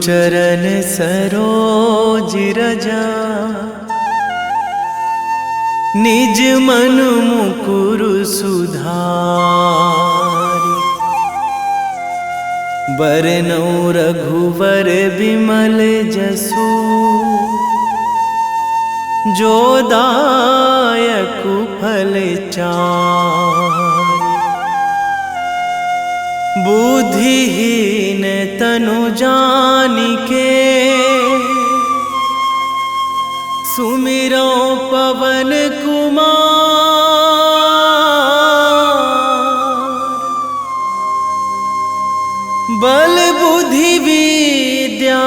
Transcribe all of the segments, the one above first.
चरण सरोज रजा, निज मन मुकुर सुधारि। बरनौ रघुवर बिमल जसु, जो दायक फल चारि। बुद्धिहीन तनु जानिके, सुमिरो पवन कुमार। बल बुद्धि विद्या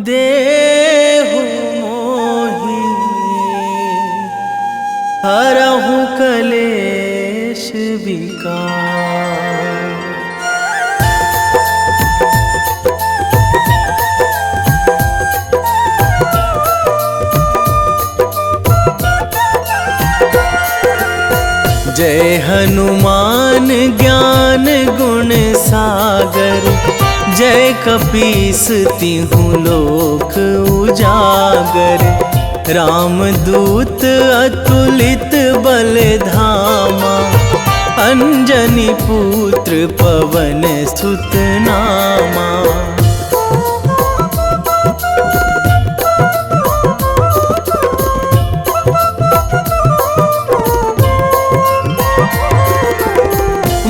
देहु मोहि, हरहु कलेश विकार। जय हनुमान ज्ञान गुण सागर, जय कपीस तिहुँ लोक उजागर। रामदूत अतुलित बल धामा, अंजनी पुत्र पवन सुत नामा।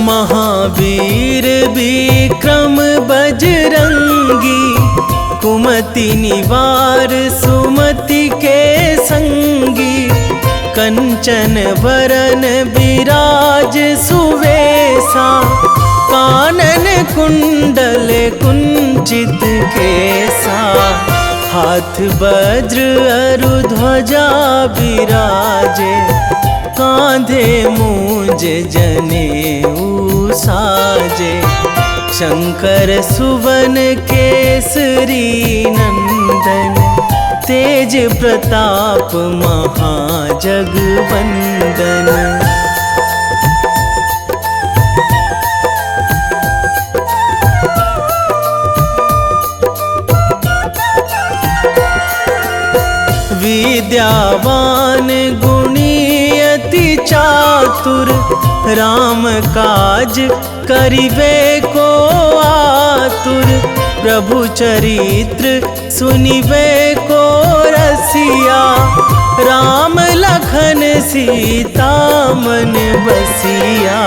महावीर विक्रम बजरंगी, कुमति निवार सुमति के संगी। कंचन वरन विराज सुवेशा, कानन कुंडल कुंचित केसा। हाथ वज्र अरु ध्वजा बिराजे, कांधे मूंज जनेऊ साजे। शंकर सुवन केसरी नंदन, तेज प्रताप महाजगवंदन। विद्यावान गुणी अति चातुर, राम काज करिबे को आतुर। प्रभु चरित्र सुनिबे को रसिया, राम लखन सीता मन बसिया।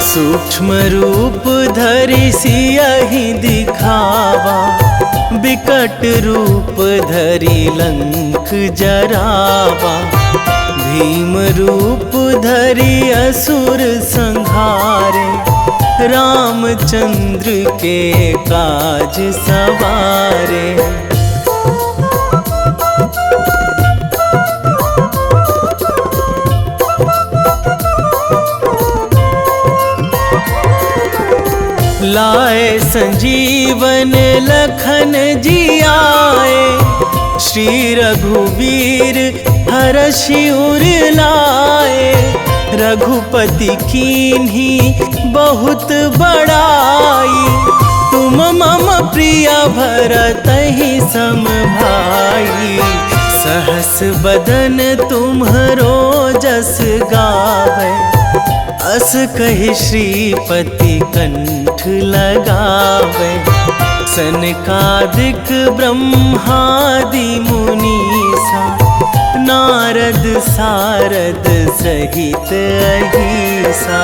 सूक्ष्म रूप धरि सियहि दिखावा, बिकट रूप धरि लंक जरावा। भीम रूप धरि असुर संहारे, रामचंद्र के काज सवारे। लाए संजीवन लखन जियाए, श्री रघुवीर हरषि उर लाए। रघुपति कीन्ही बहुत बड़ाई, तुम मम प्रिय भरतहि सम भाई। सहस बदन तुम्हरो जस गावै, अस कहि श्रीपति कंठ लगावै। सनकादिक ब्रह्मादि मुनीसा, नारद सारद सहित अहिसा।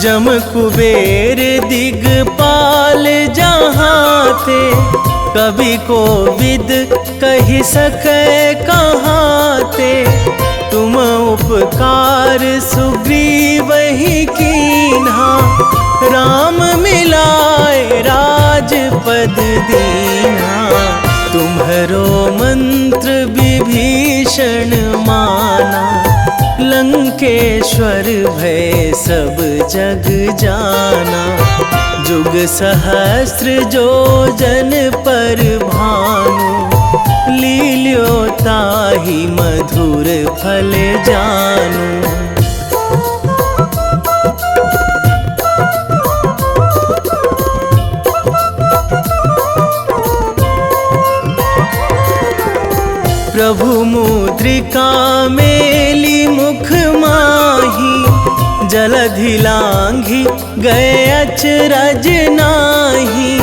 जम कुबेर दिगपाल जहाँ थे, कवि कोविद कहि सकै कहाँ ते। तुम उपकार सुग्रीवहि कीन्हा, राम मिलाए राजपद दीन्हा। तुम्हरो मंत्र विभीषण माना, लंकेश्वर भय सब जग जाना। जुग सहस्र जो जन पर भानु, लील्यो ताहि मधुर फल जानू। प्रभु मुद्रिका मेली मुख माही, जलधि लांघी गए अचरज नाही।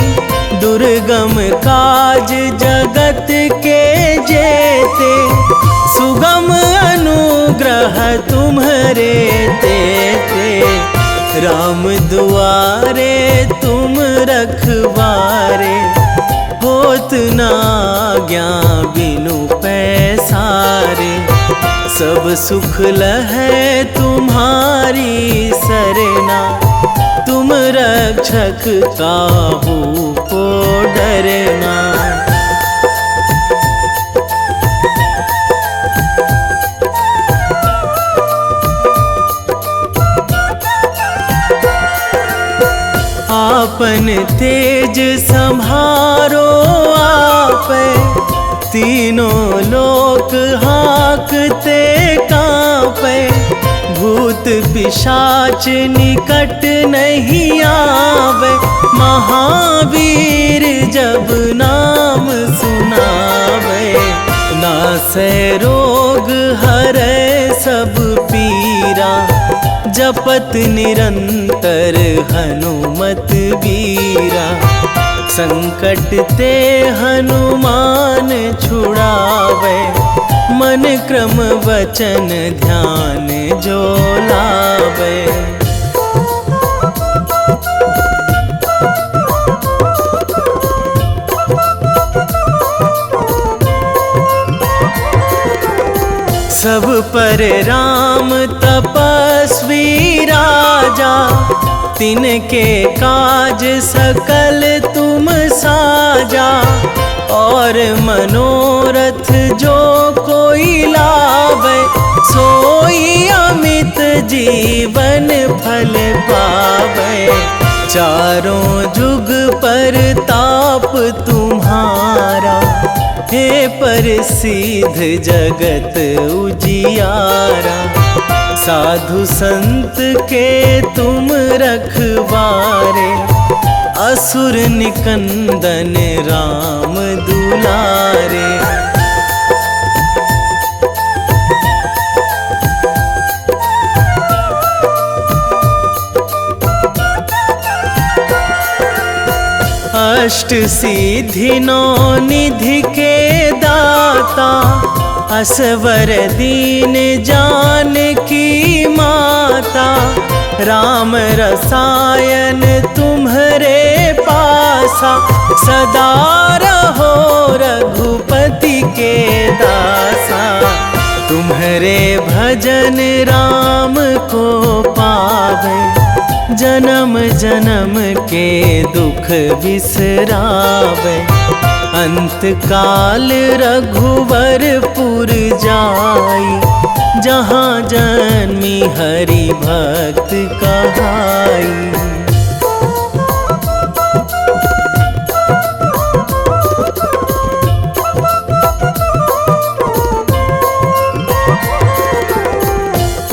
दुर्गम काज जगत के जेते, सुगम अनुग्रह तुम्हरे तेते। राम दुआरे तुम रखवारे, होत ना आज्ञा बिनु पैसारे। सब सुख लहै तुम्हारी सरना, तुम रक्षक काहू को डरना। आपन तेज संभारो आपै, तीनों लोक हाकते कांपै। भूत पिशाच निकट नहीं आवे, महावीर जब नाम सुनावे। नासै रोग हरै सब पीरा, जपत निरंतर हनुमत बीरा। संकट ते हनुमान छुड़ावे, मन क्रम वचन ध्यान जो लावे। सब पर राम तपस्वी राजा, तिनके काज सकल तुम साजा। और मनोरथ जो कोई लावे, सोई अमित जीवन फल पावे। चारों जुग पर ताप तुम्हारा, हे प्रसिद्ध जगत उजियारा। साधु संत के तुम रखवारे, असुर निकंदन राम दुलारे। अष्ट सिद्धि नौ निधि के दाता, असवर दीन जानकी माता। राम रसायन तुम्हरे पासा, सदा रहो रघुपति के दासा। तुम्हरे भजन राम को पावे, जन्म जन्म के दुख बिसरावे। अंत काल रघुवरपुर जाई, जहाँ जन्मी हरि भक्त कहाई।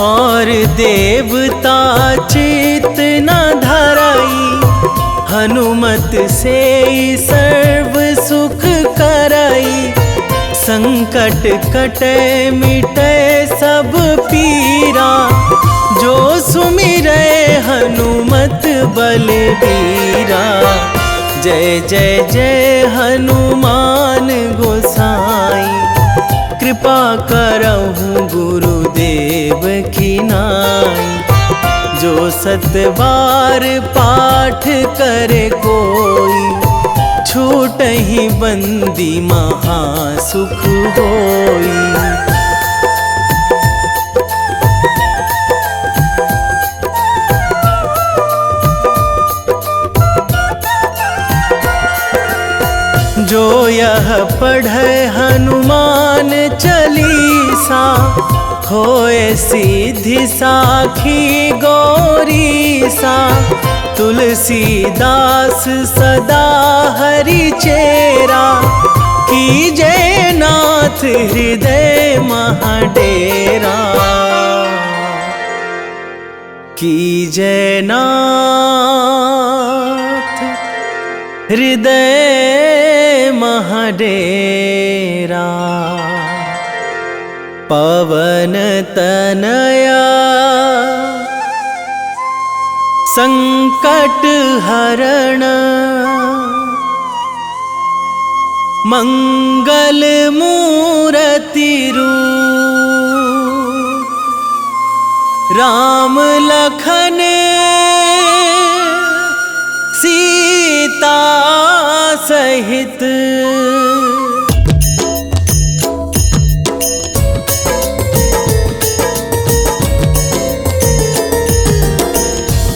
और देवता चित न धराई, हनुमत से सर्व सुख कराई। संकट कटे मिटे सब पीरा, जो सुमिरै हनुमत बलबीरा। जय जय जय हनुमान गोसाई, कृपा करहु गुरुदेव की नाई। जो सतबार पाठ करे कोई, छूटहि बंदी महासुख होई। जो यह पढ़े हनुमान चालीसा, होए सिद्धि साखी गौरीसा। तुलसीदास सदा हरि चेरा, कीजे नाथ हृदय महाडेरा, कीजे नाथ हृदय महाडेरा। पवन तनया संकट हरण, मंगल मूर्ति रूप, राम लखन सीता सहित।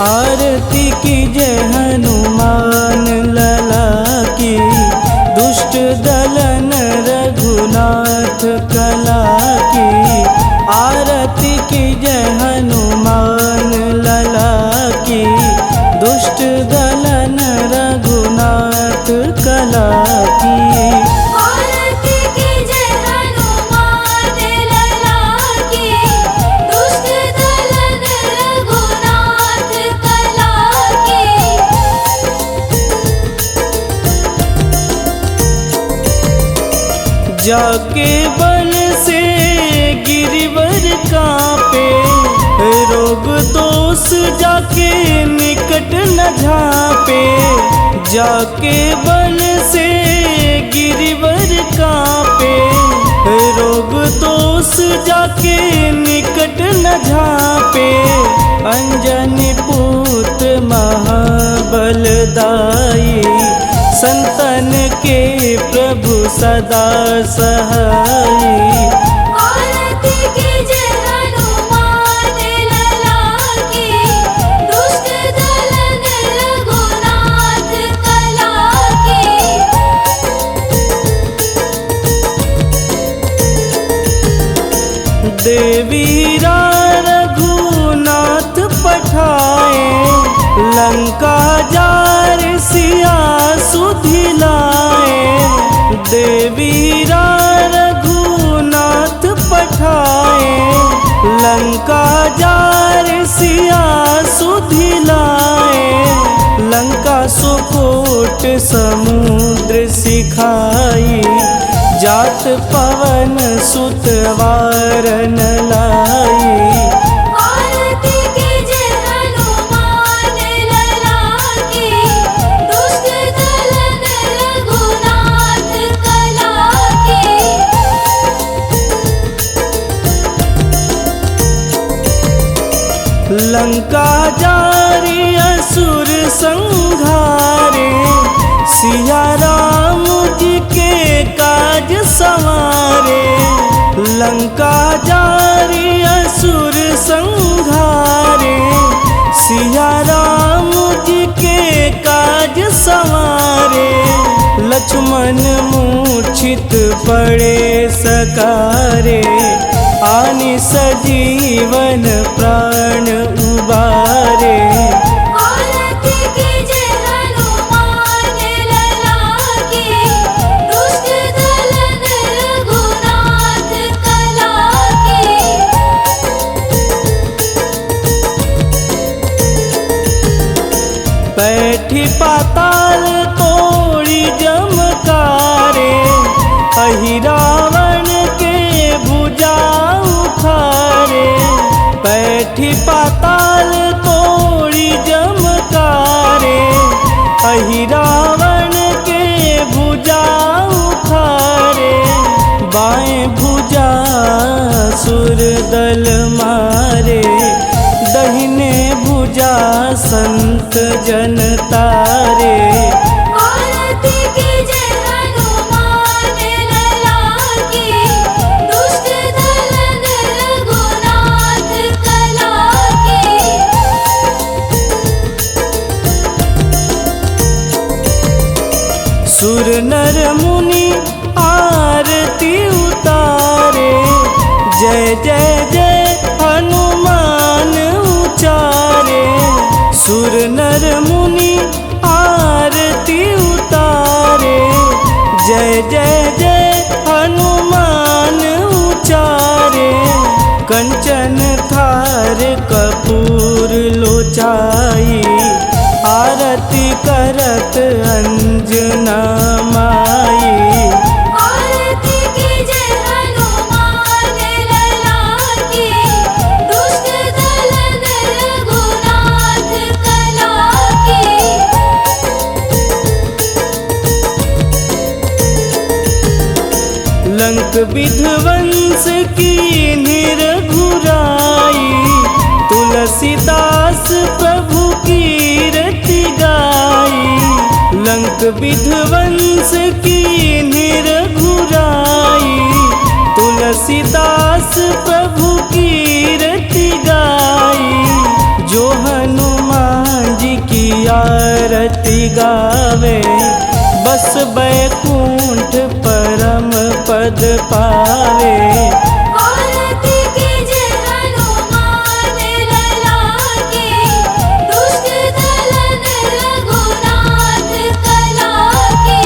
आरती कीजे हनुमान लला की, दुष्ट दलन रघुनाथ कला की। आरती कीजे हनुमान लला की, दुष्ट दलन रघुनाथ कला की। आरती कीजे हनुमान लला की, दुष्ट दलन रघुनाथ कला की। जाके बल से गिरिवर कांपे, रोग दोष जाके निकट न झापे। जाके बल से गिरिवर कांपे, रोग दोष जाके निकट न झापे। अंजनी पूत महाबलदाई, संतन के प्रभु सदा सहाई। आरती कीजे हनुमान लला की, दुष्ट दलन रघुनाथ कला की। देवीरा रघुनाथ पठाए, लंका जार सिया सुधिलाए। देवीरा रघुनाथ पठाए, लंका जार सिया सुधिलाए। लंका सुकोट समुद्र सिखाई, जात पवन सुत वारन लाई। आरती कीजे हनुमान लला की, दुष्ट दलन रघुनाथ कला की। लंका जारी असुर संघारे, सिया राम जी के काज संवारे। लंका जारी असुर संघारे, सिया राम जी के काज संवारे। लक्ष्मण मूर्छित पड़े सकारे, आनि सजीवन प्राण उबारे। आरती कीजे हनुमान लला की, दुष्ट दलन रघुनाथ कला की। बैठी पाताल तोड़ी जमकारे, अहि रावण के भुजा उखारे। बैठी पाताल तोड़ी जमकारे, अहि रावण के भुजा उखारे। बाएं भुजा सुर दल मारे, दहिने भुजा संत जन तारे। आरती कीजे हनुमान लला की, दुष्ट दलन रघुनाथ कला की। सुर नर मुनि आरती उतारे, जय जय जय हनुमान उचारे। सुर नर मुनि आरती उतारे, जय जय जय हनुमान उचारे, कंचन थार कपूर लोचाई, आरती करत अंजना माई। आरती कीजे हनुमान लला की, दुष्ट दलन रघुनाथ कला की। लंक विध्वंस की निरघुराई, तुलसीदास प्रभु कीरति गाई। लंक विध्वंस की निरघुराई, तुलसीदास प्रभु कीरति गाई। जो हनुमान जी की आरती गावे, बस बैकुंठ परम पद पावे। आरती कीजे हनुमान लला की, दुष्ट दलन रघुनाथ कला की।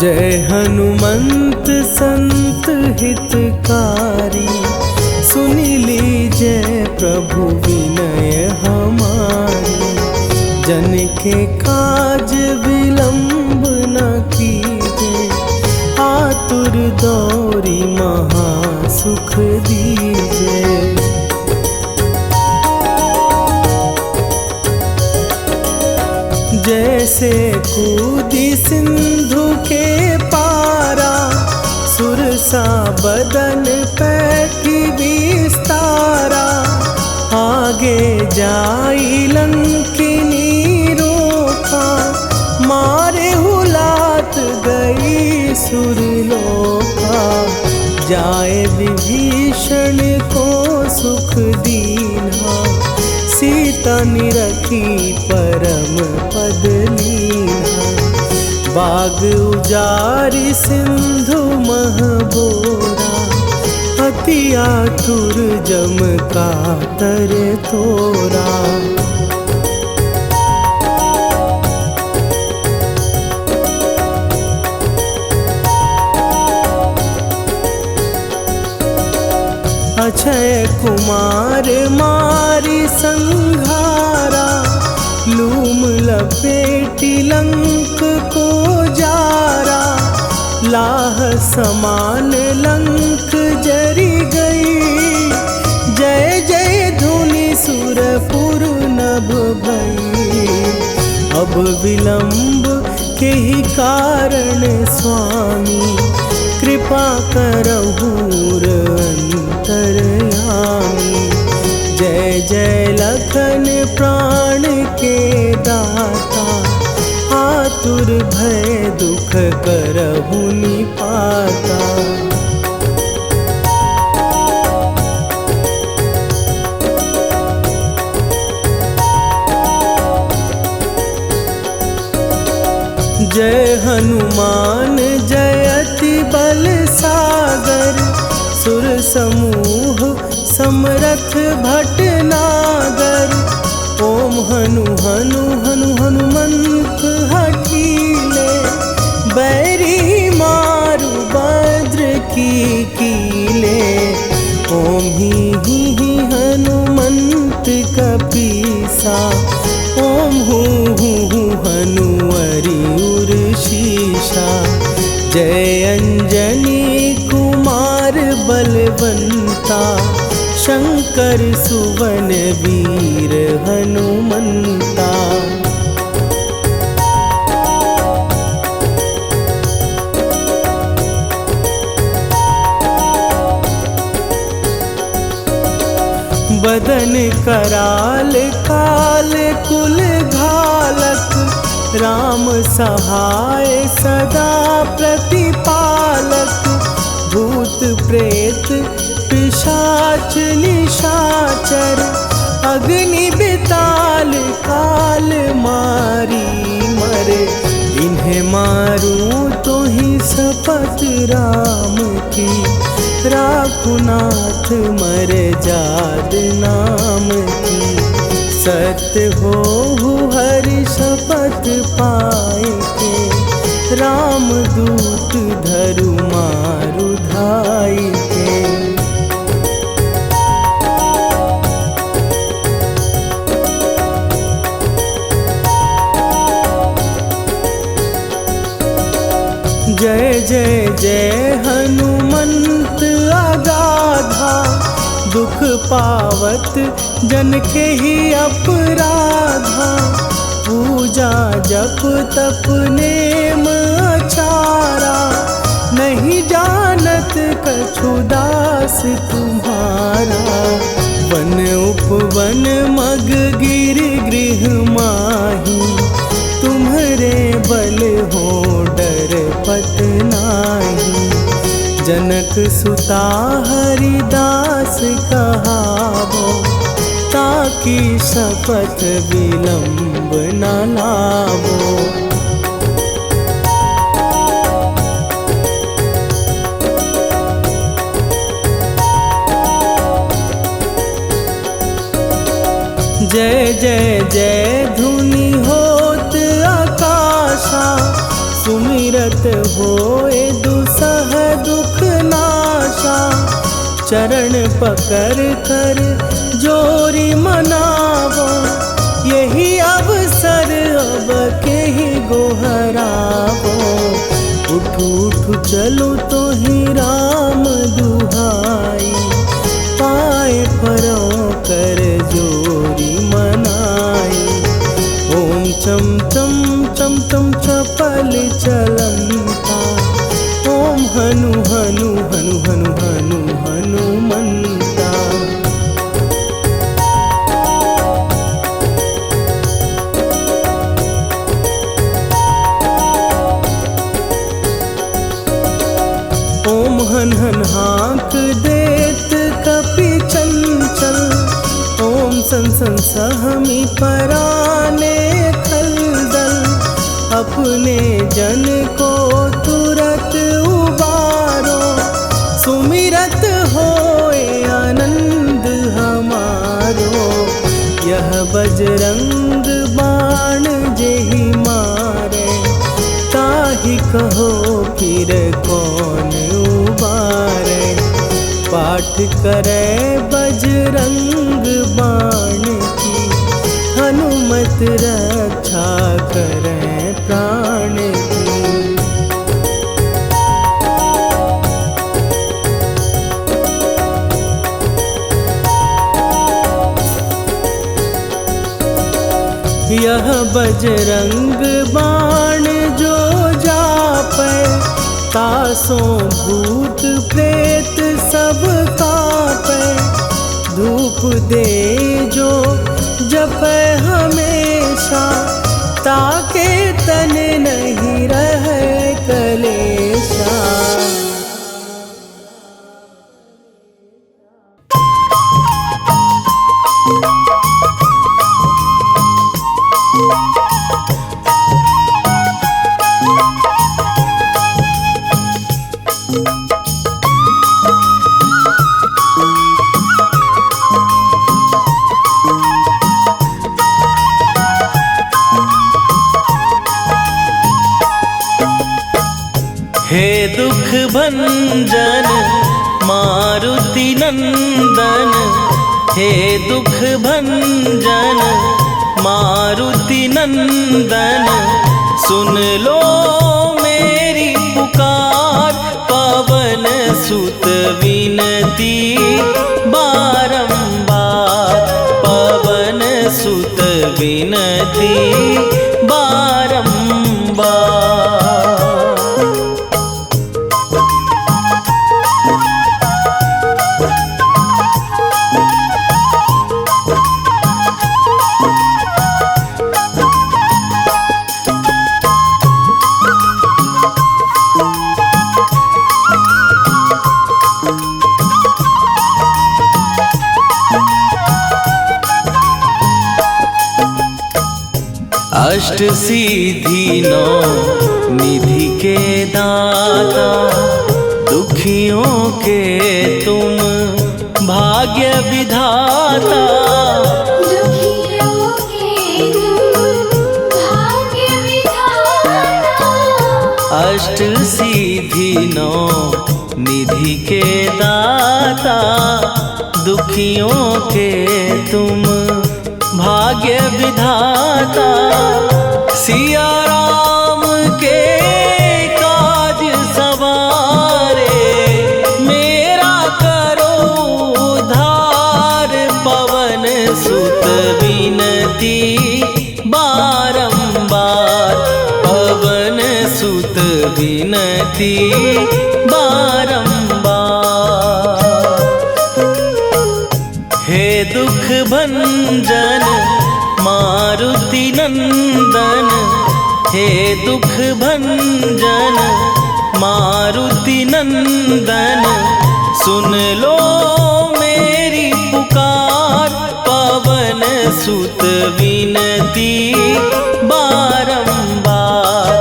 जय हनुमंत संत हितकारी, सुनि लीजय प्रभु विनय हमारी। जन के काज विलंब न कीजे, आतुर दौरी महा सुख दीजे। जैसे कूदी सिंधु के पारा, सुरसा बदन पैठी विस्तारा। आगे जाई लंकिनी रोका, मारे हुलात गई सुरलोका। जाए विभीषण को सुख दीना, सीता निरखी परम पद लीना। बाग उजारि सिंधु महबोरा, अति आतुर जम कातर तोरा। अक्षय कुमार मारी संघारा, लूम लपेटी लंक को जारा। लाह समान लंक जरी गई, जय जय धुनि सुरपुर नभ भई। अब विलंब के ही कारण स्वामी, कृपा करहु अंतरयामी। जय जय लखन प्राण के दाता, आतुर भय दुख करहु निपाता। जय हनुमान जयति बल सागर, सुर समूह समरथ भटनागर। ओम हनु हनु हनु हनुमंत हठीले, बैरी मारु भद्र की कीले। ओम ही हनुमंत कपीसा, ओम हूँ हनुमरि उर्शीषा। जय अंजनी कुमार बलवंता, शंकर सुवन वीर हनुमंता। बदन कराल काल कुल घालक, राम सहाय सदा प्रतिपालक। भूत प्रेत पिशाच निशाचर, अग्नि बिताल काल मा पर इन्हें मारूं तो ही शपथ राम की, राखुनाथ मर्याद नाम की। सत्य हो हरि शपथ पाए के, राम दूत धरु मारु धाई के। जय जय जय हनुमंत अगाधा, दुख पावत जन के ही अपराधा। पूजा जप तप नेम अचारा, नहीं जानत कछु दास तुम्हारा। वन उपवन मग गिर गृह माही, तुम्हारे बल हो डर पत नाही। जनक सुता हरिदास कहावो, ताकि शपथ विलंब न लावो। जय जय जय धुनि होत आकाशा, सुमिरत होए दुसह दुख नाशा। चरण पकड़ कर जोरी मनावो, यही अवसर अब के ही गोहरावो। उठू उठू चलो तो ही राम दुहाई, पाए परों कर जोरी मनाई। ओम चम चम चम चम चपल चलंता, ओम हनु हनु हनु हनु हनु हनुमंता। ओम हन हन हाँक देत कपि चंचल, ओम सन सन सहमी पराने खलदल। अपने जन को तुरत उबारो, सुमिरत होए आनंद हमारो। यह बजरंग बाण जेहि मारे, ताहि कहो फिर कौन उबारे। पाठ करे बजरंग बाण की, हनुमत रक्षा करे प्राण की। यह बजरंग बाण जो जापै, तासों भूत प्रेत सब कापै। धूप दे जो जपै हमेशा, ताके तन नहीं रहे कलेशा। हे दुख भंजन मारुति नंदन, हे दुख भंजन मारुति नंदन। सुन लो मेरी पुकार, पवन सुत विनती बारंबार। पवन सुत विनती बारंबार। अष्ट सिद्धि नौ निधि के दाता, दुखियों के तुम भाग्य विधाता। दुखियों के तुम भाग्य विधाता। अष्ट सिद्धि नौ निधि के दाता, दुखियों के तुम भाग्य विधाता। सिया राम के काज सवारे, मेरा करो उद्धार। पवन सुत विनती बारंबार, पवन सुत विनती बारंबार। हे दुख भंजन मारुति नंदन, हे दुख भंजन मारुति नंदन। सुन लो मेरी पुकार, पवन सुत विनती बारंबार,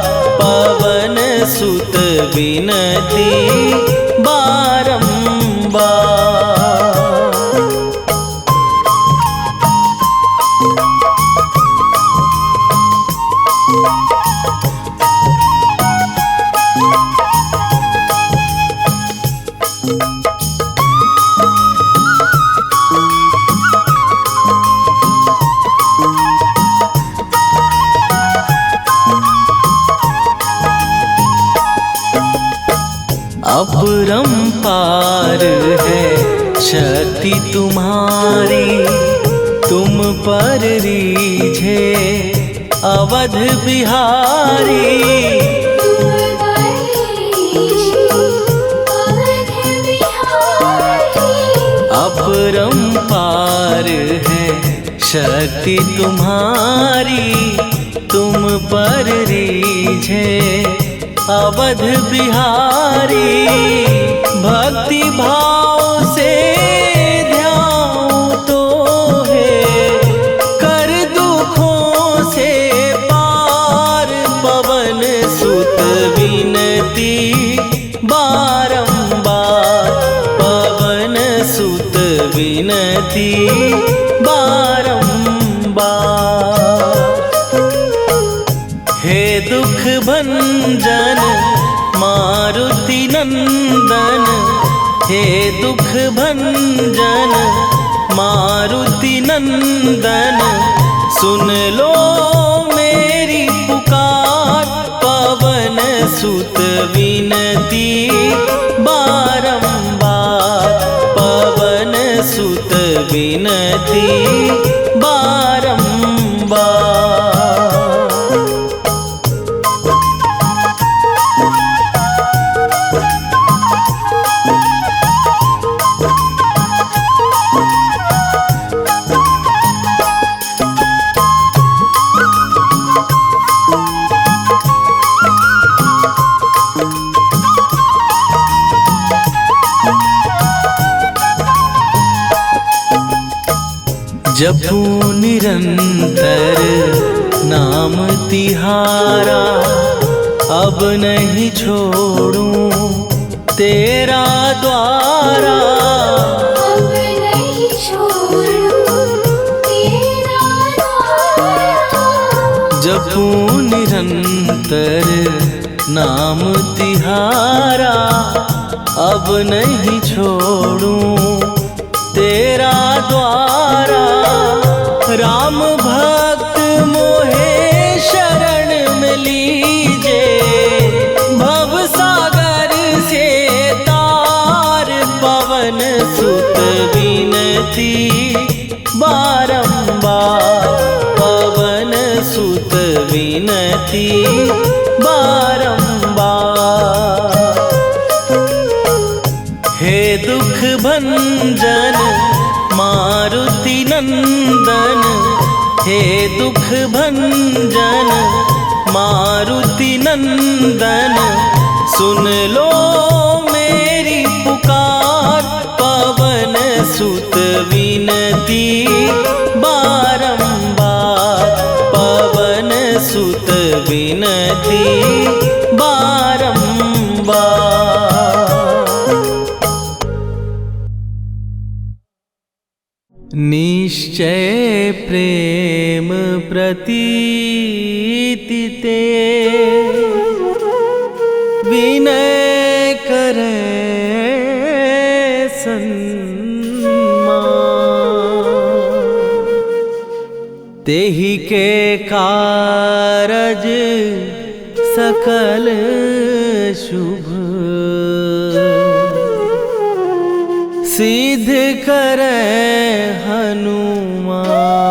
पवन सुत विनती बारंबार। अपरंपार है शक्ति तुम्हारी, तुम पर रीझे अवध बिहारी। अपरंपार है शक्ति तुम्हारी, तुम पर रीझे अवध बिहारी। भक्ति भाव से ध्यान तो है, कर दुखों से पार। पवन सुत विनती बारंबार, पवन सुत विनती बारंबार। हे दुख भंजन मारुति नंदन, हे दुख भंजन मारुति नंदन। सुन लो मेरी पुकार, पवन सुत विनती बारंबार, पवन सुत विनती बारंबार। जपू निरंतर नाम तिहारा, अब नहीं छोड़ूं तेरा द्वारा। अब नहीं छोड़ूं तेरा द्वारा। जपू निरंतर नाम तिहारा, अब नहीं छोड़ूं तेरा द्वारा। राम भक्त मोहे शरण में लीजे, भव सागर से तार। पवन सुत विनती बारंबार, पवन सुत विनती बारंबार। हे दुख भंजन मारुति नंदन, हे दुख भंजन मारुति नंदन। सुन लो मेरी पुकार, पवन सुत विनती बारंबार, पवन निश्चय प्रेम प्रतीति ते विनय करे तेहि के कारज सकल शुभ सिद्ध करे हनुमान।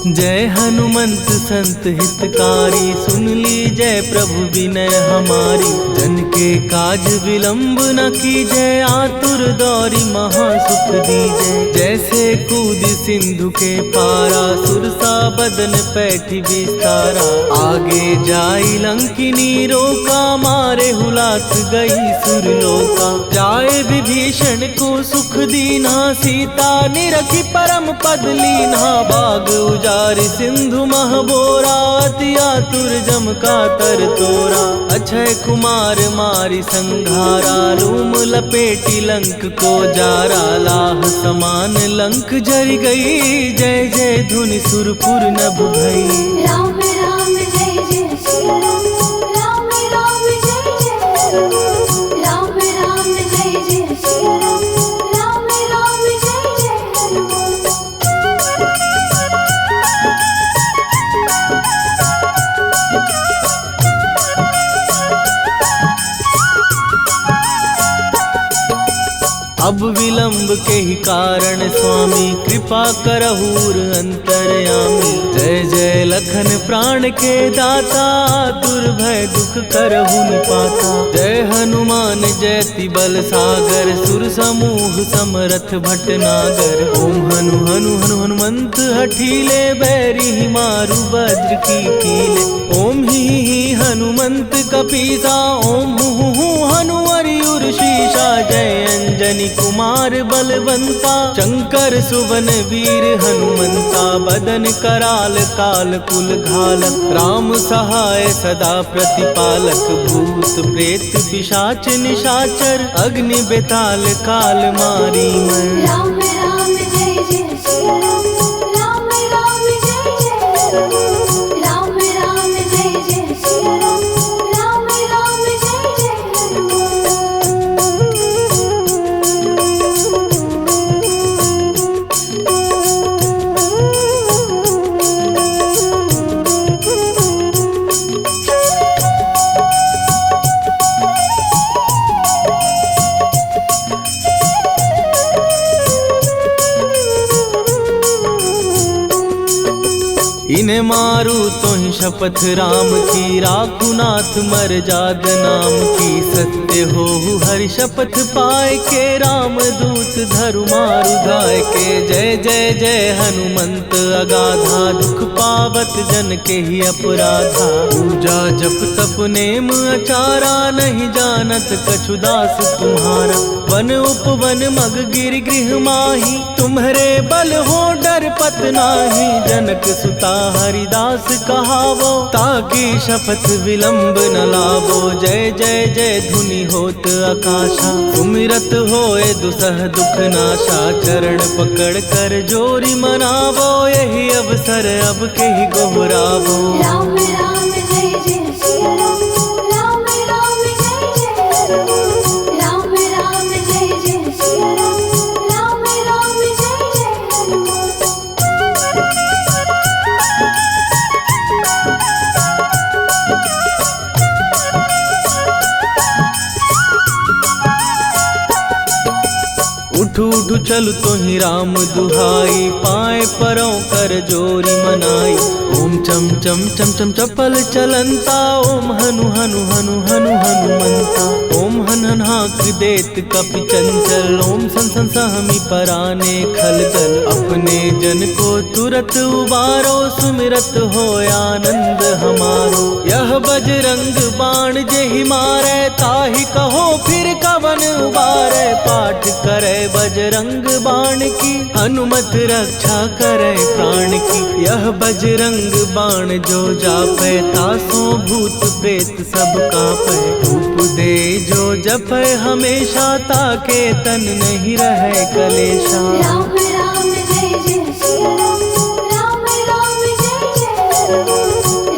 जय हनुमंत संत हितकारी, सुन ली जय प्रभु विनय हमारी। जन के काज विलंब न कीजय, आतुर दौरी महासुख दीजय। जैसे कूद सिंधु के पारा, सुरसा बदन पैठी विस्तारा। आगे जाई लंकिनी रोका, मारे हुलाक गई सुरलोका। जाए विभीषण को सुख दीना, सीता निरखी परम पद लीना। बाग उजारि सिंधु महबोरा, अति आतुर जम का तर तोरा। अक्षय कुमार मारी संघारा, लूम लपेटी लंक को जारा। लाह समान लंक जर गई, जय जय धुनि सुरपुर नभ भई। राम राम जय जय श्री राम, राम राम जय जय राम। राम राम जय जय श्री राम, राम राम जय जय हनुमान। अब विलंब के ही कारण स्वामी, कृपा करहूर अंतरयामी। जय जय लखन प्राण के दाता, दुर्भय दुख करहु निपाता। जय हनुमान जयति बल सागर, सुर समूह समरथ भटनागर। ओम हनु हनु हनु हनुमंत हठीले, बैरी मारु वज्र की कीले। ओम ही हनुमंत कपीसा, ओम हु हनुमरि उर्शीसा। जय अंजनी कुमार बलवंता, शंकर सुवन वीर हनुमंता। बदन कराल काल कुल घालक, राम सहाय सदा प्रतिपालक। भूत प्रेत पिशाच निशाचर, अग्नि बेताल काल मारी मर। राम राम जय जय श्री राम, राम राम जय जय राम। राम राम जय जय श्री राम, राम राम जय जय हनुमान। इन्हें मारू तो ही शपथ राम की, राखू नाथ मर जाद नाम की। सत्य हो हरि शपथ पाए के, राम दूत धरु मारु धाय के। जय जय जय हनुमंत अगाधा, दुख पावत जन के ही अपराधा। पूजा जप तप नेम अचारा, नहीं जानत कछु दास तुम्हारा। वन उपवन मग गिर गृह माही, तुम्हारे बल हो डर पत नाही। जनक सुता हरिदास कहावो, ताकि शपथ विलंब न लावो। जय जय जय धुनि होत आकाशा, सुमिरत होए दुसह दुख नाशा। चरण पकड़ कर जोरी मनावो, यही अवसर अब के ही गोहरावो। राम राम जय जय श्री राम, राम राम जय जय राम। राम राम जय जय श्री राम, राम राम जय जय हनुमान। उठ उठ उठ चल तो ही राम दुहाई, पाए परों कर जोरी मनाई। ओम चम चम चम चम चपल चलंता, ओम हनु हनु हनु हनु हनुमंता। ओम हन हन हाँक देत कपि चंचल, ओम सन सन सहमी पराने खलदल। अपने जन को तुरत उबारो, सुमिरत हो आनंद हमारो। यह बजरंग बाण जेहि मारे, ताहि कहो फिर कवन उबारे। पाठ करे बजरंग बाण की, हनुमत रक्षा करे प्राण की। यह बजरंग बाण जो जापै, तासो भूत प्रेत सब कापै। धूप दे जो जपै हमेशा, ताके तन नहीं रहे कलेशा। राम राम जय जय सिया राम, राम राम जय जय हनुमान।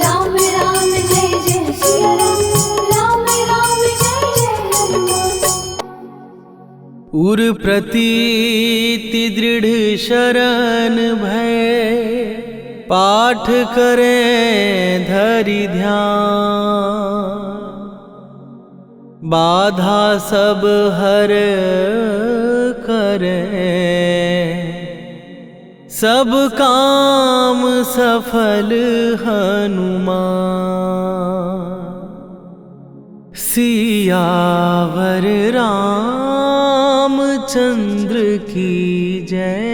राम राम जय जय सिया राम, राम राम जय जय हनुमान। उर प्रतीति दृढ़ शरण भय, पाठ करें धरि ध्यान। बाधा सब हर करें, सब काम सफल हनुमान। सियावर रामचंद्र की जय।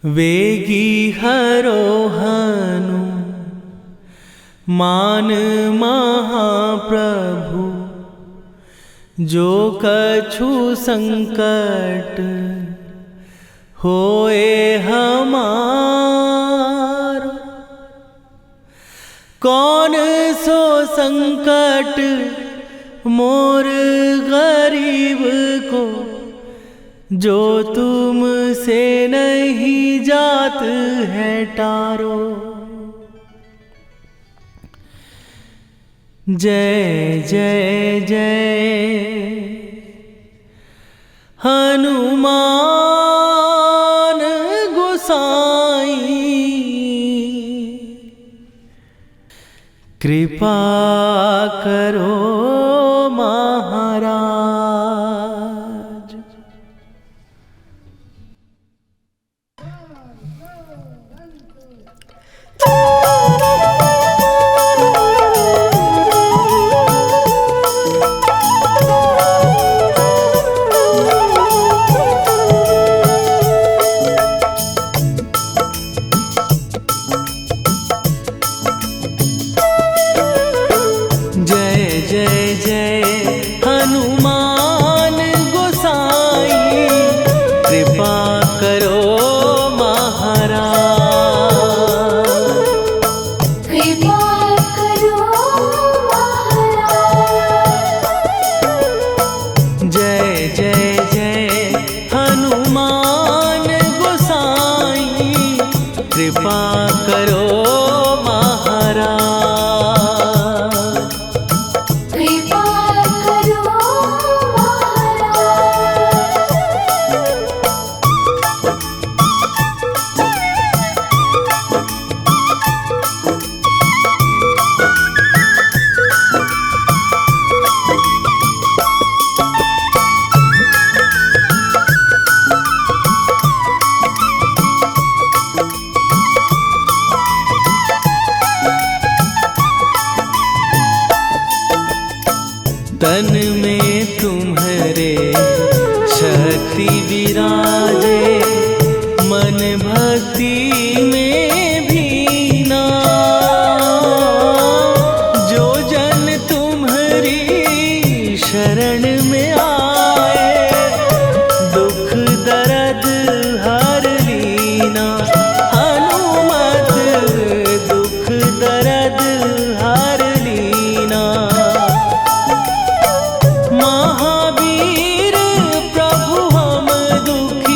वेगी हरोहनु मान महाप्रभु, जो कछु संकट होए हमारो। कौन सो संकट मोर गरीब को, जो तुमसे नहीं जात है टारो। जय जय जय हनुमान गोसाई, कृपा करो महाराज। कृपा करो महाराज। कृपा करो तन में तुम्हारे शक्ति विराजे, मन भक्ति में भीना। जो जन तुम्हारी शरण में आए, दुख दर्द हर लीना। हनुमत दुख दर्द हर लीना। महावीर प्रभु हम दुखी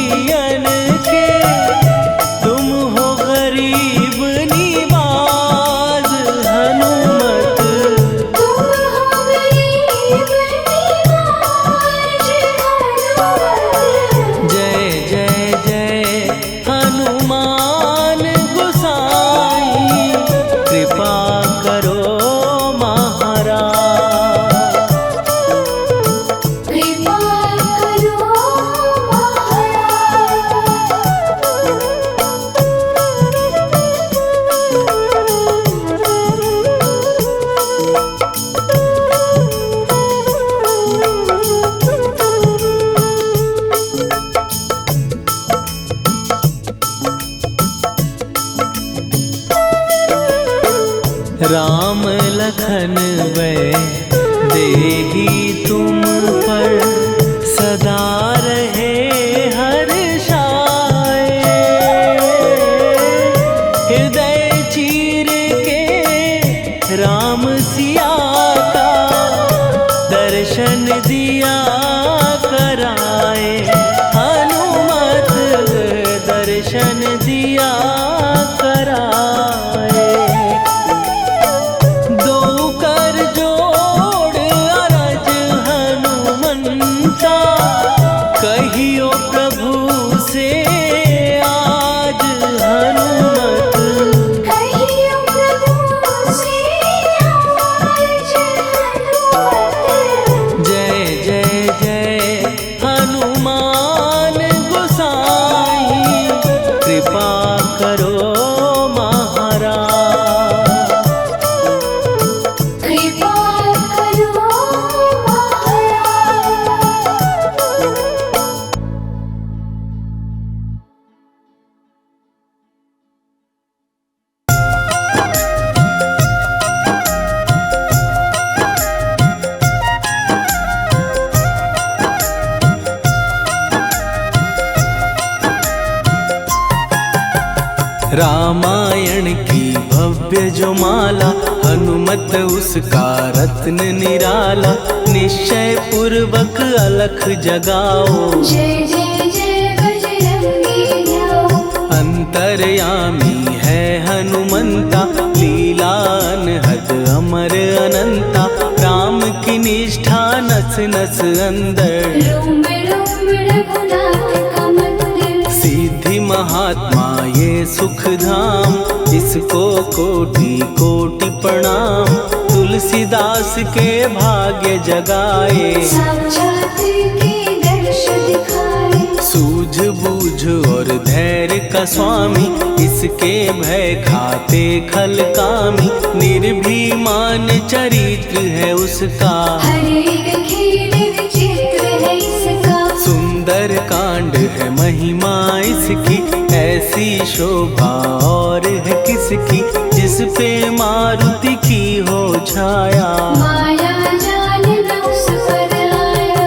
राम लखन वै देही तुम पर सदा रहे हर्षाए। हृदय चीर के राम सिया का दर्शन दिया कराए। हनुमत दर्शन दिया कराए। दो कर जोड़ अरज हनुमंता कहियो प्रभु से आज। हनुमत कहियो प्रभु से आज हनुमत। जय जय जय हनुमान गोसाई कृपा करो महाराज। कृपा करो महाराज। रामायण की भव्य जो माला हनुमत उसका रत्न निराला। निश्चय पूर्वक अलख जगाओ जय जय जय बजरंगी न्याओ। अंतर्यामी है हनुमंता लीला अनहद अमर अनंता। राम की निष्ठा नस नस अंदर रोम रोम रघुनाथ का मंदिर। सिद्धि महात्मा ये सुख धाम इसको कोटि कोटि प्रणाम। तुलसीदास के भाग्य जगाए साक्षात के दर्श दिखाए। सूझ बूझ और धैर्य का स्वामी इसके भय खाते खल कामी। निर्भीमान चरित्र है उसका हर एक खेल विचित्र है इसका। सुंदर कांड है महिमा इसकी ऐसी शोभा और है किसकी। जिस पे मारुति की हो छाया माया जाल न उस पर आया।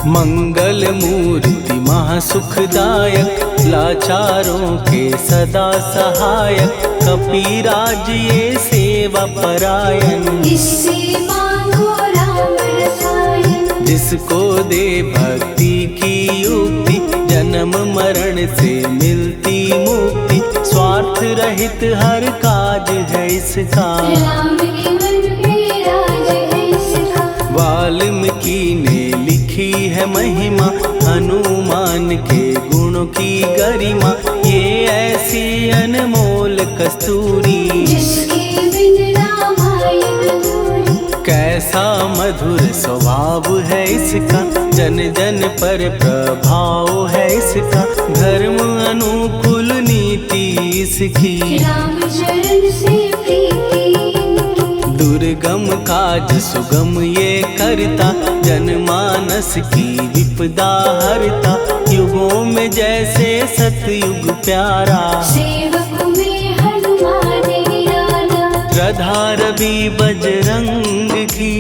मंगल मूर्ति महासुखदायक लाचारों के सदा सहायक। कपीराज ये सेवा परायण इससे मांगो राम रसायन। जिसको दे भक्ति की युक्ति जन्म मरण से मिलती मुक्ति। स्वार्थ रहित हर काज है इसका राम के मन पे राज है इसका। वाल्मीकि ने लिखी है महिमा हनुमान के गुणों की गरिमा। ये ऐसी अनमोल कस्तूरी जिसके बिन रामायण अधूरी। कैसा मधुर स्वभाव है इसका जन जन पर प्रभाव है इसका। धर्म अनुकूल नीति इसकी राम चरण से प्रीति इनकी। दुर्गम काज सुगम ये करता जनमानस की विपदा हरता। युगों में जैसे सतयुग प्यारा सेवक में हनुमान निराला। श्रद्धा रवि बजरंग की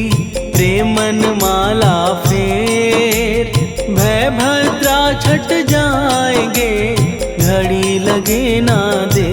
प्रेमन माला फेर। भय भद्रा छट जाएंगे घड़ी लगे ना दे।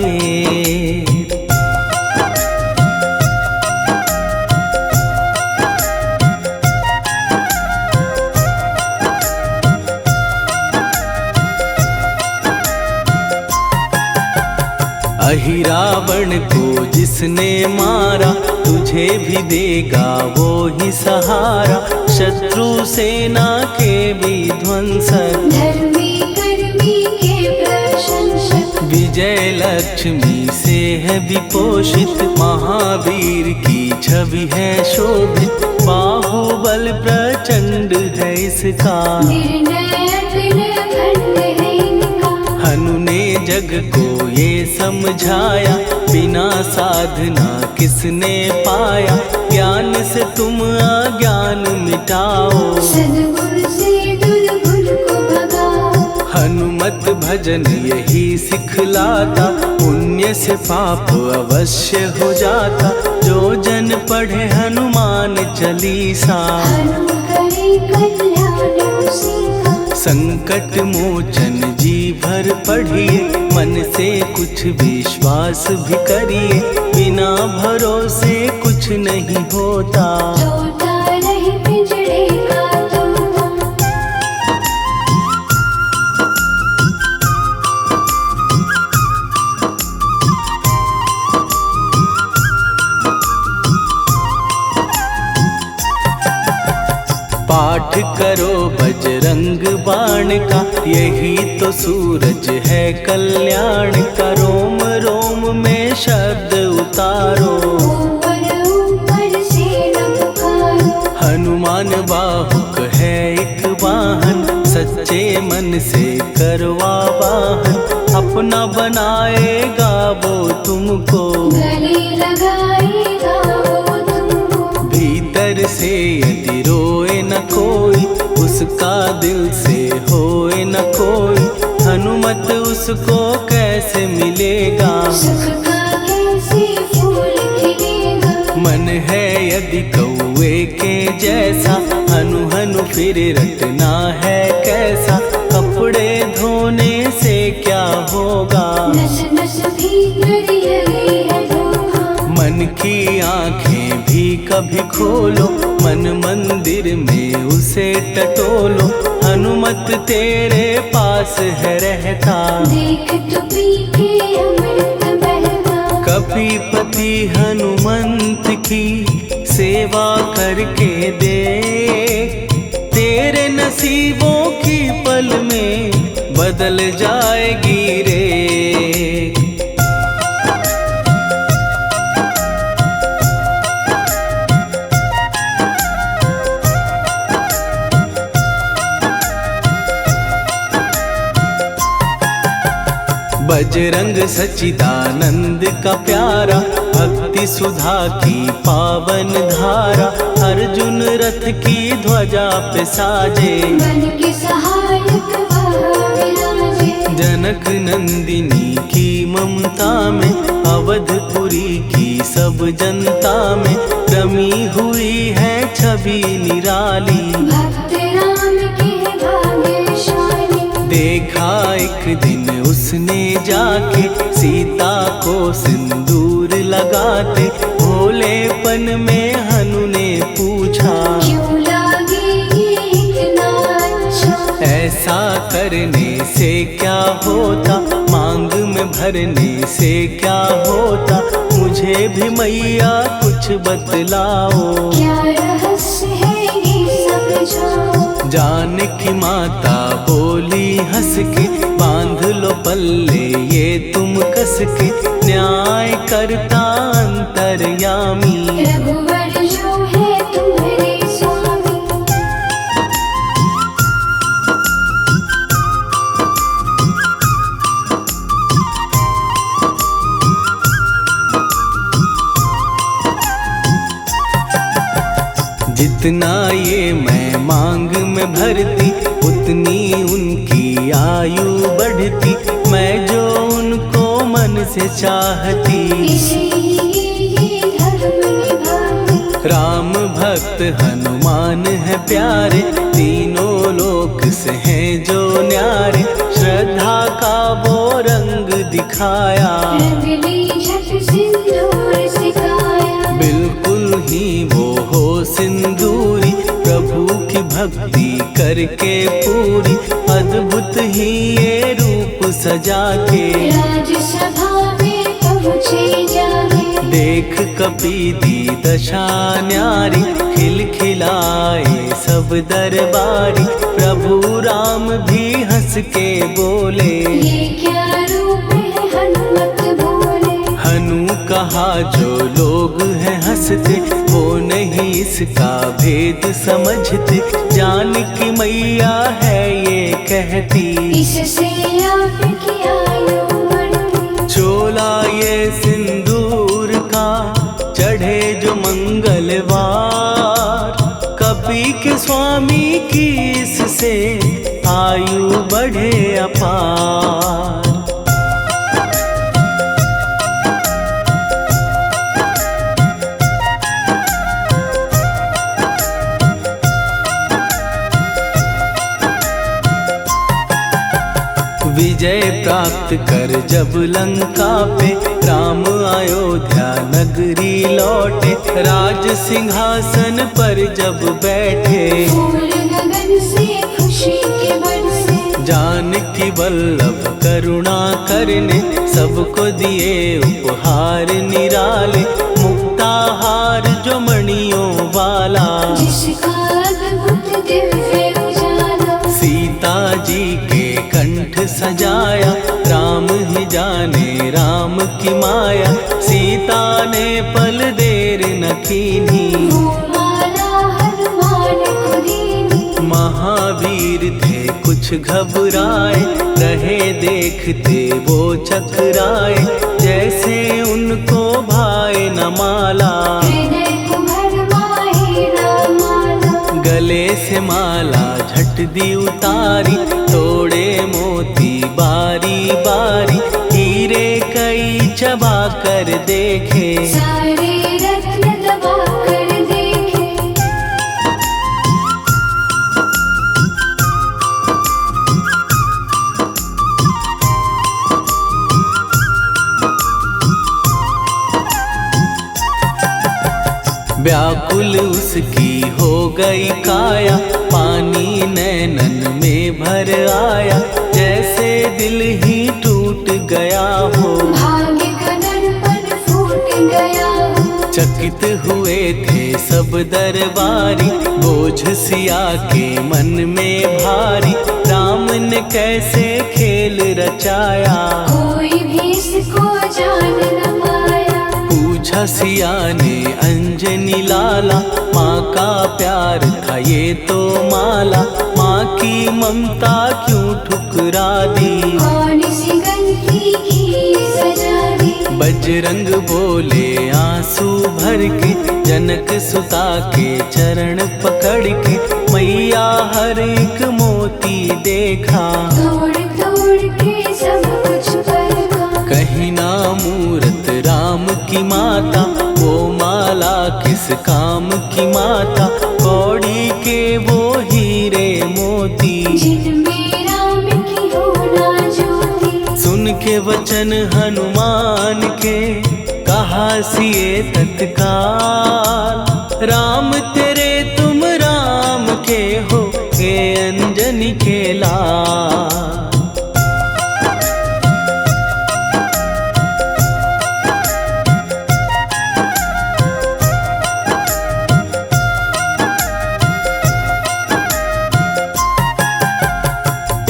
अहि रावण को जिसने मारा तुझे भी देगा वो ही सहारा। शत्रु सेना के विध्वंसक धर्मी कर्मी के प्रशंसक। विजय लक्ष्मी से है विपोषित। महावीर की छवि है शोभित। बाहुबल प्रचंड है इसका निर्णय अतुल अखंड है इनका। हनु ने जग को ये समझाया बिना साधना किसने पाया। ज्ञान से तुम अज्ञान मिटाओ। सद्गुण से दुर्गुण को भगाओ। हनुमत भजन यही सिखलाता, पुण्य से पाप अवश्य हो जाता। जो जन पढ़े हनुमान चालीसा, हनुम करे कल्याण उसी का। संकट मोचन जी भर पढ़िए, मन से कुछ विश्वास भी करिए। बिना भरोसे कुछ नहीं होता। टूटा रहे पिंजड़े का तोता। पाठ करो बजरंग बाण का, यही तो सूरज है कल्याण का। रोम रोम में शब्द उतारो, ऊपर ऊपर से न पुकारो। हनुमान बाहुक है एक वाहन, सच्चे मन से करवा वाहन। अपना बनाएगा वो तुमको, गले लगाएगा वो तुमको। भीतर से यदि रोए न कोई, उसका दिल से होए न कोई। हनुमत उसको कैसे मिलेगा, सुख का कैसे फूल खिलेगा। मन है यदि कौवे के जैसा, हनु हनु फिर रटना है कैसा। कपड़े धोने से क्या होगा, नस नस भीतर यही है धोखा। मन की आंखें भी कभी खोलो, मन मंदिर में उसे टटोलो। हनुमत तेरे पास है रहता, देख तो पी के अमृत बहता। कपीपति हनुमंत की सेवा करके दे। तेरे नसीबों की पल में बदल जाएगी रे। बजरंग सच्चिदानंद का प्यारा, भक्ति सुधा की पावन धारा। अर्जुन रथ की ध्वजा पे साजे, मन के सहायक वह विराजे। जनक नंदिनी की ममता में, अवधपुरी की सब जनता में। रमी हुई है छवि निराली, भक्त राम के भाग्यशाली। देखा एक दिन उसने जाके, सीता को सिंदूर लगाते। भोलेपन में हनु ने पूछा, क्यों लागे ये इतना अच्छा। ऐसा करने से क्या होता, मांग में भरने से क्या होता। मुझे भी मैया कुछ बतलाओ, क्या रहस्य है ये समझाओ। जानकी माता बोली हंस के, बांध लो पल्ले ये तुम कस के। न्याय करता अंतर्यामी, रघुवर जो है तुम्हारे स्वामी। जितना ये मैं मांग में भरती, उतनी उनकी आयु बढ़ती। मैं जो उनको मन से चाहती, इसीलिए धर्म निभाती। राम भक्त हनुमान है प्यारे, तीनों लोक से हैं जो न्यारे। श्रद्धा का वो रंग दिखाया, रंग ली झट सिंदूर सिखाया। बिल्कुल ही वो हो सिंदूरी, प्रभु की भक्ति करके पूरी। अद्भुत ही ये रूप सजा के, राजसभा में पहुँचे जाके। देख कपीदी दशा न्यारी, खिलखिलाए सब दरबारी। प्रभु राम भी हंस के बोले, ये क्या रूप है हनुमत बोले। हनु कहा जो लोग हैं हंसते, वो नहीं इसका भेद समझते। जानकी मैया है ये कहती, इससे आपकी आयु बढ़ती। चोला ये सिंदूर का, चढ़े जो मंगलवार। स्वामी की इससे आयु बढ़े अपार। विजय प्राप्त कर जब लंका पे राम अयोध्या नगरी लौटे, राज सिंहासन पर जब बैठे, फूल गगन से खुशी के बरसे, जानकी वल्लभ करुणा करने सबको दिए उपहार निराले, मुक्ताहार जो मणियों वाला, जिसका अद्भुत दिव्य उजाला, सीता जी के कंठ सजाया, राम ही जाने राम की माया, सीता ने पल देर न कीन्ही, वो माला हनुमान को दीनी। महावीर थे कुछ घबराए, रहे देखते वो चकराए, जैसे उनको भाए न माला, हृदय को भरमाए रामाला, गले से माला झट दी उतारी, तोड़े मोती बारी बारी, हीरे कई चबा कर देखे, सारे रत्न दबा कर देखे। व्याकुल उसकी हो गई काया, पानी नैनन में भर आया, जैसे दिल ही टूट गया हो, भाग्य का दर्पण फूट गया हो, चकित हुए थे सब दरबारी, बोझ सिया के मन में भारी, राम ने कैसे खेल रचाया, कोई भी इसको जान न पाया, पूछा सिया ने अंजनी लाला, माँ का प्यार था ये तो माला, माँ की ममता क्यों ठुकरा दी, कौन सी गलती की सजा दी, बजरंग बोले आंसू भर के, जनक सुता के चरण पकड़ के, मैया हर एक मोती देखा, तोड़ तोड़ के सब कुछ परखा, कहीं ना मूरत राम की माता, वो माला किस काम की माता, कौड़ी के वो हीरे मोती, जिनमें राम की होना ज्योति, सुन के वचन हनुमान के, कहा सिए तत्काल, राम तेरे तुम राम के हो, के अंजनी के लाल।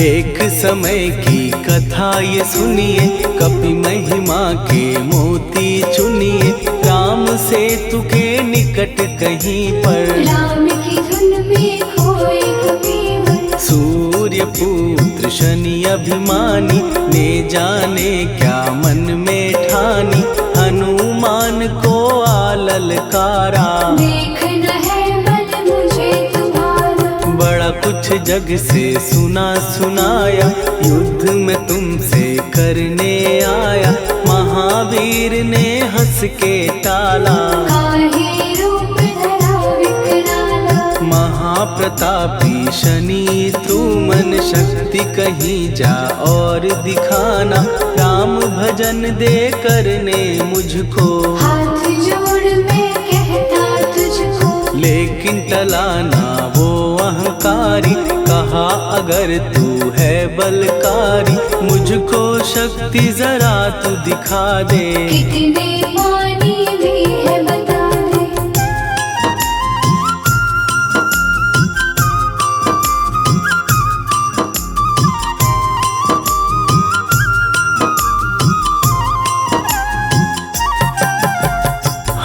एक समय की कथा ये सुनिए, कपि महिमा के मोती चुनिए, राम सेतु के निकट कहीं पर, राम की धुन में खोए कबीर, सूर्य पुत्र शनि अभिमानी, ने जाने क्या मन में ठानी, हनुमान को आललकारा, देखना है बल मुझे तुम्हारा, बड़ा कुछ जग से सुना सुनाया, युद्ध में तुमसे करने आया, महावीर ने हंस के टाला, काहे रूप धरा विकराला, महाप्रतापी शनि तू मन शक्ति कहीं जा और दिखाना, राम भजन दे करने मुझको, हाथ जोड़ मैं कहता तुझको, लेकिन टलाना वो अहंकारी, कहा अगर तू है बलकारी, मुझको शक्ति जरा तू दिखा दे, कितने पानी भी है बता दे,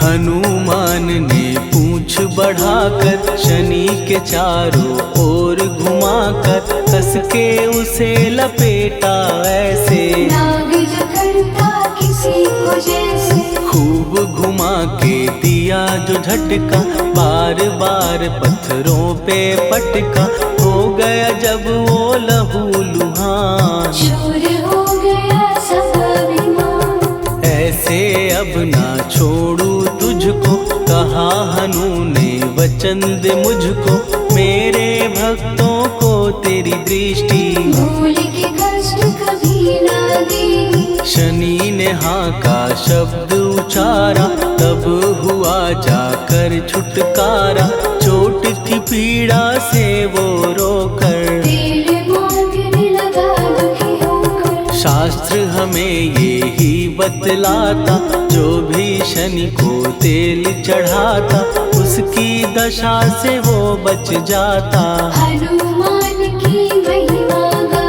हनुमान ने पूंछ बढ़ाकर, शनि के चारों ओर घुमाकर, कस के उसे लपेटा ऐसे, नाग जो करता किसी को जैसे, खूब घुमा के दिया दिया जो झटका, बार बार पत्थरों पे पटका, हो गया जब वो लहू लुहान। शूर हो गया सब अभिमान, ऐसे अब ना छोड़ू तुझको, कहा हनु ने वचन दे मुझको, मेरे भक्तों को तेरी दृष्टि भूल के कष्ट कभी ना दी। शनि ने हाँ का शब्द उचारा, तब हुआ जाकर छुटकारा, चोट की पीड़ा से वो रोकर तेल मांगने लगा दुखी होकर। शास्त्र हमें ये ही बतलाता, जो भी शनि को तेल चढ़ाता, उसकी दशा से वो बच जाता। हनुमान की महिमा गा,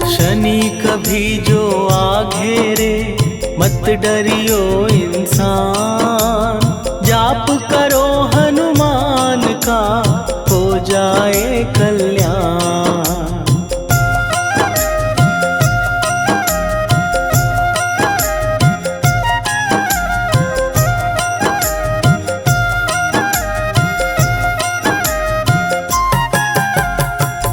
शनि कभी जो आ घेरे, मत डरियो इंसान, जाप करो हनुमान का, हो जाए कल्याण।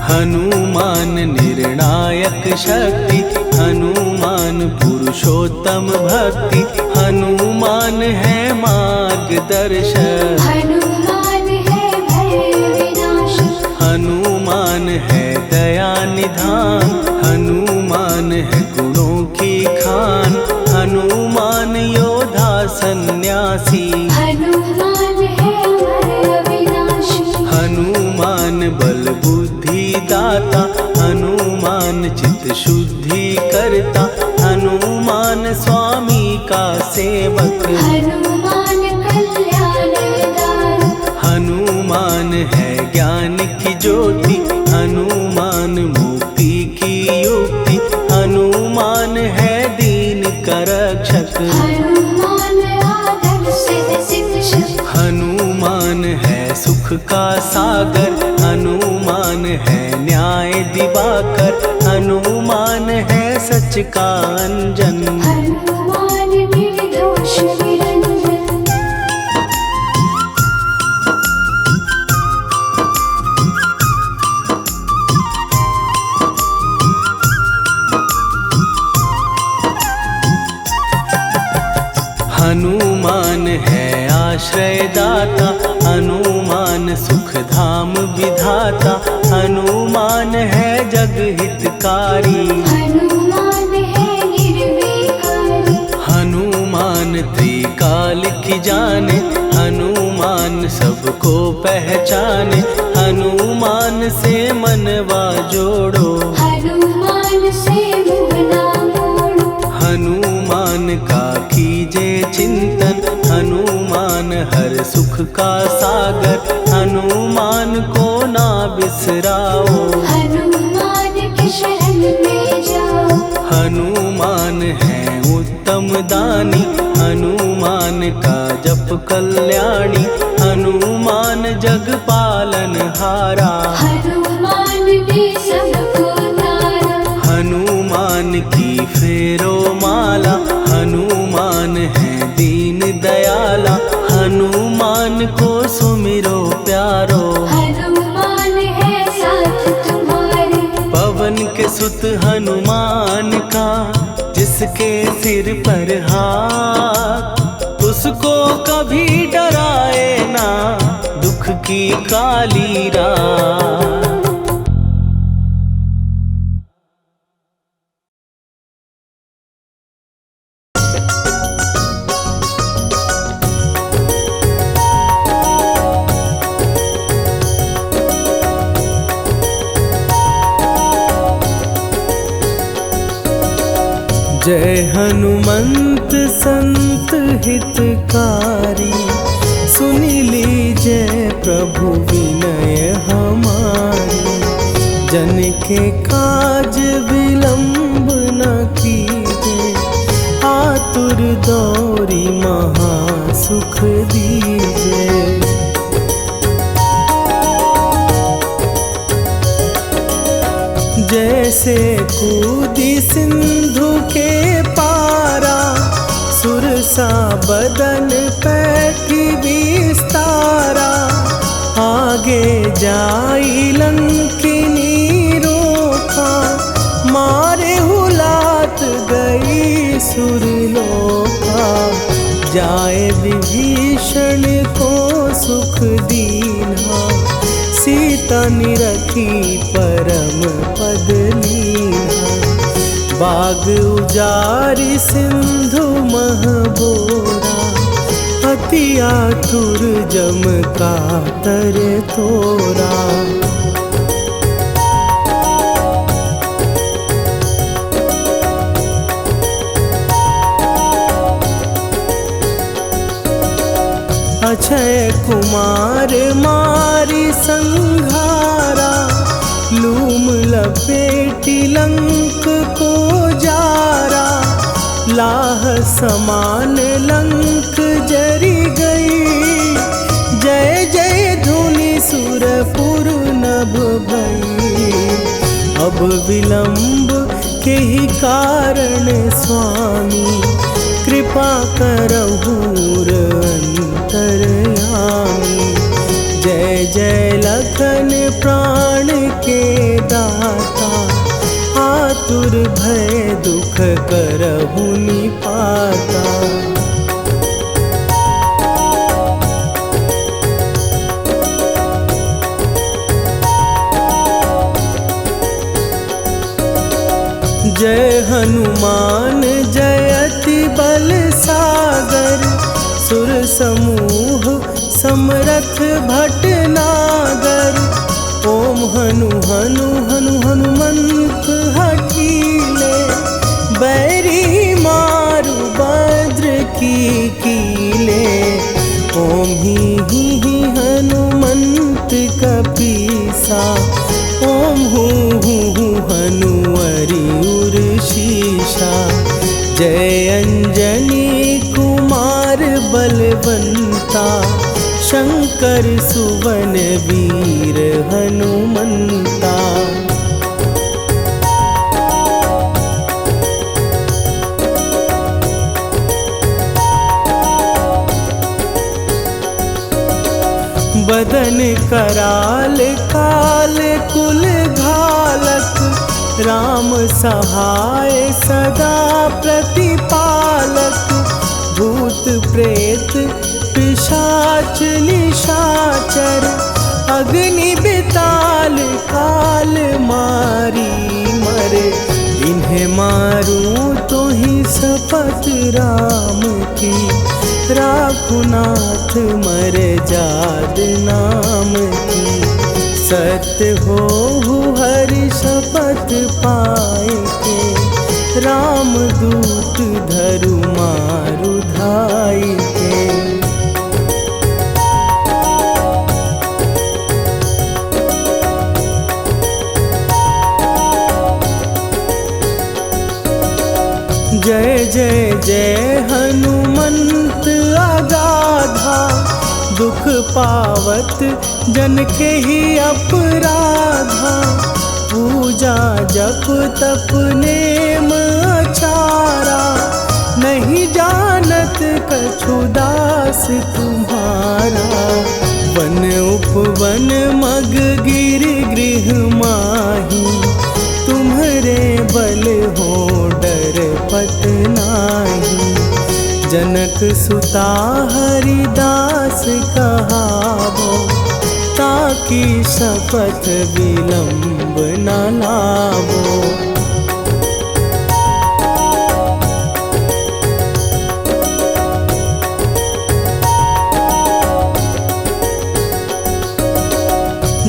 हनुमान निर्णायक शक्ति, हनुमान पुरुषोत्तम भक्ति, हनुमान है मार्गदर्शक, हनुमान है भय विनाशक। हनुमान है दया निधान, हनुमान है गुणों की खान, हनुमान योद्धा सन्यासी, हनुमान है अमर अविनाशी। हनुमान बल बुद्धि दाता, हनुमान चित्त शुद्धि करता, हनुमान स्वामी का सेवक, हनुमान कल्याणदायक। हनुमान है ज्ञान की ज्योति, हनुमान मुक्ति की युक्ति, हनुमान है दीन का रक्षक, हनुमान आदर्श शिक्षक। हनुमान है सुख का सागर, हनुमान है न्याय दिवाकर, हनुमान है सच का अंजन। हनुमान निर्दोष निरंजन, हनुमान है आश्रय दाता, हनुमान सुख धाम विधाता, हनुमान है जग हितकारी, हनुमान है निर्विकारी। हनुमान त्रिकाल की जाने, हनुमान सबको पहचाने, हनुमान से मनवा जोड़ो, हनुमान से मुँह ना मोड़ो। हनुमान का कीजे चिंतन, हनुमान हर सुख का सागर, हनुमान को ना बिसराओ, हनुमान की शरण में जाओ। हनुमान है उत्तम दानी, हनुमान का जप कल्याणी, हनुमान जग पालन हारा, हनुमान ने सबको तारा। हनुमान की फेरो माला, हनुमान है दीन दयाला, हनुमान को सुमिरो प्यारो, हनुमान है साथ तुम्हारे। पवन के सुत हनुमान का, जिसके सिर पर हाथ, उसको कभी डराए ना दुख की काली रात। जय हनुमंत संत हितकारी, सुनी लीजिए प्रभु विनय हमारी। जन के काज विलंब न कीजिए, आतुर दौरी महासुख दीजिए। जैसे कूदी सिंधु के पारा, सुरसा बदन पैठी भी द्वारा, आगे जाई लंकिनी रोका, मारे हुलात गई सुरलोका, जाए विभीषण को सुख दीना, सीता निरखी परम पद लीना, बाग उजारि सिंधु महबोरा, अति आतुर जम कातर तोरा। अक्षय कुमार मारी संघारा, लूम लपेटी लंक को जारा, लाह समान लंक जरी गई, जय जय धुनि सुरपुर नभ भई, अब विलंब के ही कारण स्वामी, कृपा करहु अंतरयामी, जय जय लखन प्राण के दाता, आतुर भय दुख करहु निपाता। जय हनुमान जयति बल सागर, सुर समूह समरथ भटनागर, ओम हनु हनु हनु हनुमंत हठीले, बैरी मारु भद्र की कीले, ओम ही हनुमंत कपीसा, ओम हूँ हनुअरि उर्शीषा, जय अंजनी कुमार बलवंता, शंकर सुवन वीर हनुमंता। बदन कराल काल कुल घालक, राम सहाय सदा प्रतिपालक, भूत प्रेत पिशाच निशाचर, अग्नि बिताल काल मारी मरे, इन्हें मारूं तो ही शपथ राम की, राखुनाथ मर जाद नाम की, सत्य हो हरि शपथ पाए के, राम दूत धरु मारु धाई के। जय जय जय हनुमंत अगाधा, दुख पावत जन के ही अपराधा, पूजा जप तप नेम अचारा, नहीं जानत कछु दास तुम्हारा, वन उपवन मग गिर गृह माही, तुम्हरे बल हो डर पत नाही, जनक सुता हरिदास कहावो, ताकि शपथ विलंब न लावो।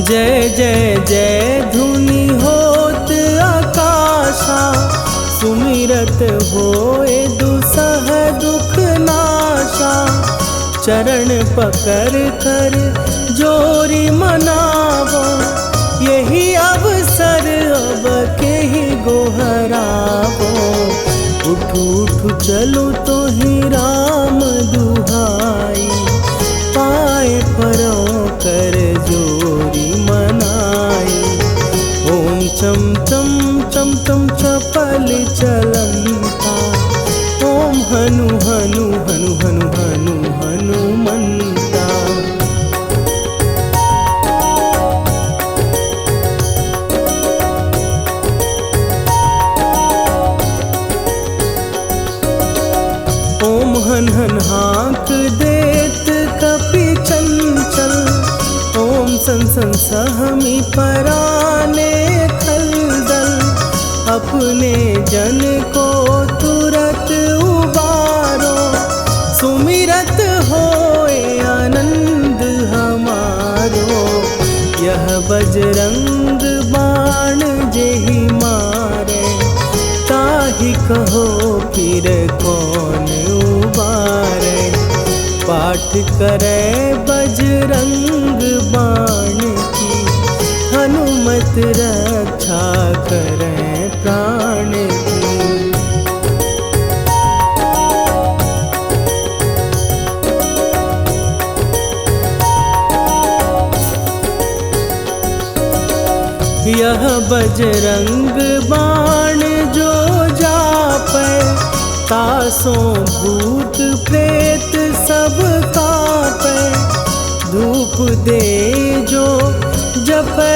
जय जय जय धुनि होत आकाशा, सुमिरत होए दुसह दुख नाशा, चरण पकड़ कर जोरी मनावो, यही अवसर अब के ही गोहरावो, उठ उठ चलो तो ही राम दुहाई, पाए परों कर जोरी मनाई, ओम चम चम चम चम चपल चलंता, ओम हनु हनु हनु हनु हनु हनुमंता। सन सन सहमी पराने खलदल, अपने जन को तुरत उबारो। सुमिरत होए आनंद हमारो, यह बजरंग बाण जेहि मारे, ताहि कहो फिर कौन उबारे। पाठ करे बजरंग बाण की, हनुमत रक्षा करे प्राण की। यह बजरंग बाण जो जापै, तासों भूत प्रेत सब कापै। धूप दे जो जपै